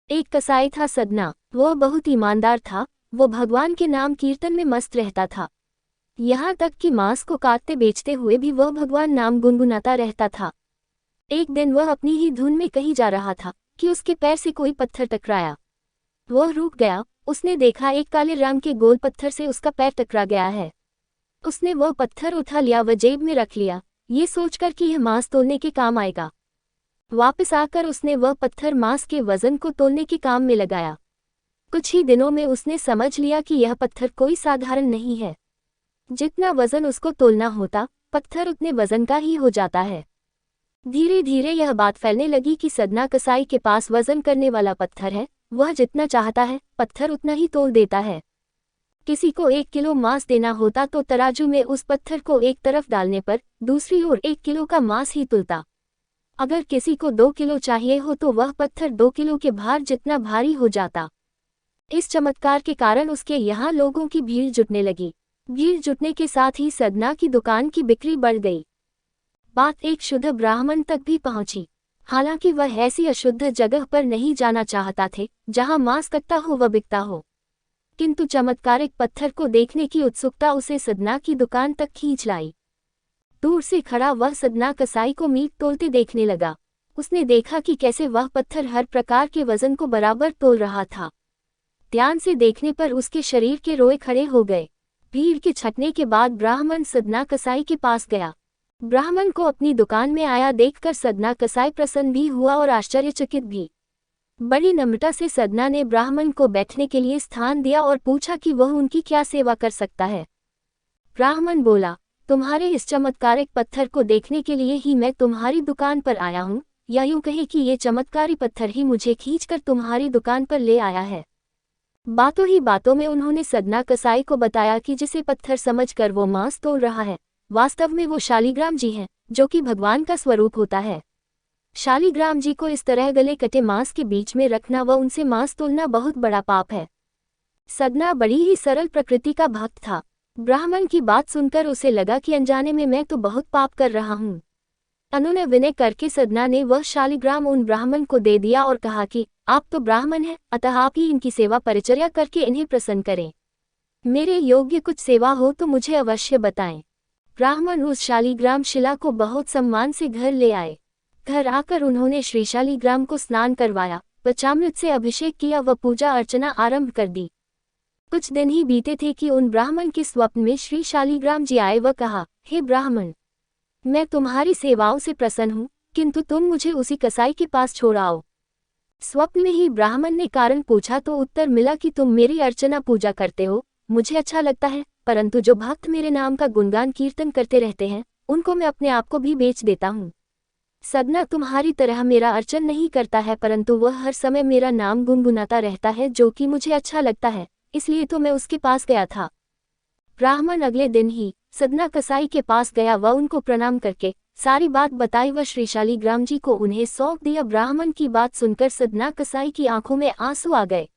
एक कसाई था सदना। वह बहुत ईमानदार था। वो भगवान के नाम कीर्तन में मस्त रहता था। यहाँ तक कि मांस को काटते बेचते हुए भी वह भगवान नाम गुनगुनाता रहता था। एक दिन वह अपनी ही धुन में कहीं जा रहा था कि उसके पैर से कोई पत्थर टकराया। वह रुक गया। उसने देखा एक काले रंग के गोल पत्थर से उसका पैर टकरा गया है। उसने वह पत्थर उठा लिया व जेब में रख लिया, ये सोचकर कि यह मांस तोलने के काम आएगा। वापस आकर उसने वह पत्थर मांस के वजन को तोलने के काम में लगाया। कुछ ही दिनों में उसने समझ लिया कि यह पत्थर कोई साधारण नहीं है। जितना वजन उसको तोलना होता, पत्थर उतने वजन का ही हो जाता है। धीरे धीरे यह बात फैलने लगी कि सदना कसाई के पास वजन करने वाला पत्थर है। वह जितना चाहता है पत्थर उतना ही तोल देता है। किसी को 1 किलो मांस देना होता तो तराजू में उस पत्थर को एक तरफ डालने पर दूसरी ओर 1 किलो का मांस ही तुलता। अगर किसी को 2 किलो चाहिए हो तो वह पत्थर 2 किलो के भार जितना भारी हो जाता। इस चमत्कार के कारण उसके यहाँ लोगों की भीड़ जुटने लगी। भीड़ जुटने के साथ ही सदना की दुकान की बिक्री बढ़ गई। बात एक शुद्ध ब्राह्मण तक भी पहुंची। हालांकि वह ऐसी अशुद्ध जगह पर नहीं जाना चाहता थे जहां मांस कटता हो व बिकता हो, किंतु चमत्कारिक पत्थर को देखने की उत्सुकता उसे सदना की दुकान तक खींच लाई। दूर से खड़ा वह सदना कसाई को मीट तोलते देखने लगा। उसने देखा कि कैसे वह पत्थर हर प्रकार के वजन को बराबर तोल रहा था। ध्यान से देखने पर उसके शरीर के रोए खड़े हो गए। भीड़ के छटने के बाद ब्राह्मण सदना कसाई के पास गया। ब्राह्मण को अपनी दुकान में आया देखकर सदना कसाई प्रसन्न भी हुआ और आश्चर्यचकित भी। बड़ी नम्रता से सदना ने ब्राह्मण को बैठने के लिए स्थान दिया और पूछा कि वह उनकी क्या सेवा कर सकता है। ब्राह्मण बोला, तुम्हारे इस चमत्कारिक पत्थर को देखने के लिए ही मैं तुम्हारी दुकान पर आया हूँ, या यूं कहे कि ये चमत्कारी पत्थर ही मुझे खींचकर तुम्हारी दुकान पर ले आया है। बातों ही बातों में उन्होंने सदना कसाई को बताया कि जिसे पत्थर समझकर वो मांस तोल रहा है, वास्तव में वो शालिग्राम जी हैं, जो कि भगवान का स्वरूप होता है। शालिग्राम जी को इस तरह गले कटे मांस के बीच में रखना व उनसे मांस तोलना बहुत बड़ा पाप है। सदना बड़ी ही सरल प्रकृति का भक्त था। ब्राह्मण की बात सुनकर उसे लगा कि अनजाने में मैं तो बहुत पाप कर रहा हूँ। अनुनय विनय करके सदना ने वह शालिग्राम उन ब्राह्मण को दे दिया और कहा कि आप तो ब्राह्मण हैं, अतः आप ही इनकी सेवा परिचर्या करके इन्हें प्रसन्न करें। मेरे योग्य कुछ सेवा हो तो मुझे अवश्य बताएं। ब्राह्मण उस शालिग्राम शिला को बहुत सम्मान से घर ले आए। घर आकर उन्होंने श्री शालिग्राम को स्नान करवाया, पंचामृत से अभिषेक किया व पूजा अर्चना आरंभ कर दी। कुछ दिन ही बीते थे कि उन ब्राह्मण के स्वप्न में श्री शालिग्राम जी आए व कहा, हे ब्राह्मण, मैं तुम्हारी सेवाओं से प्रसन्न हूँ, किंतु तुम मुझे उसी कसाई के पास छोड़ आओ। स्वप्न में ही ब्राह्मण ने कारण पूछा तो उत्तर मिला कि तुम मेरी अर्चना पूजा करते हो, मुझे अच्छा लगता है, परंतु जो भक्त मेरे नाम का गुणगान कीर्तन करते रहते हैं, उनको मैं अपने आप को भी बेच देता हूँ। सदना तुम्हारी तरह मेरा अर्चन नहीं करता है, परंतु वह हर समय मेरा नाम गुनगुनाता रहता है, जो कि मुझे अच्छा लगता है, इसलिए तो मैं उसके पास गया था। ब्राह्मण अगले दिन ही सदना कसाई के पास गया व उनको प्रणाम करके सारी बात बताई व श्री शालिग्राम जी को उन्हें सौंप दिया। ब्राह्मण की बात सुनकर सदना कसाई की आंखों में आंसू आ गए।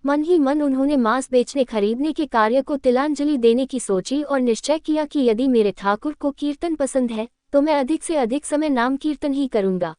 मन ही मन उन्होंने मांस बेचने खरीदने के कार्य को तिलांजलि देने की सोची और निश्चय किया कि यदि मेरे ठाकुर को कीर्तन पसंद है तो मैं अधिक से अधिक समय नाम कीर्तन ही करूंगा।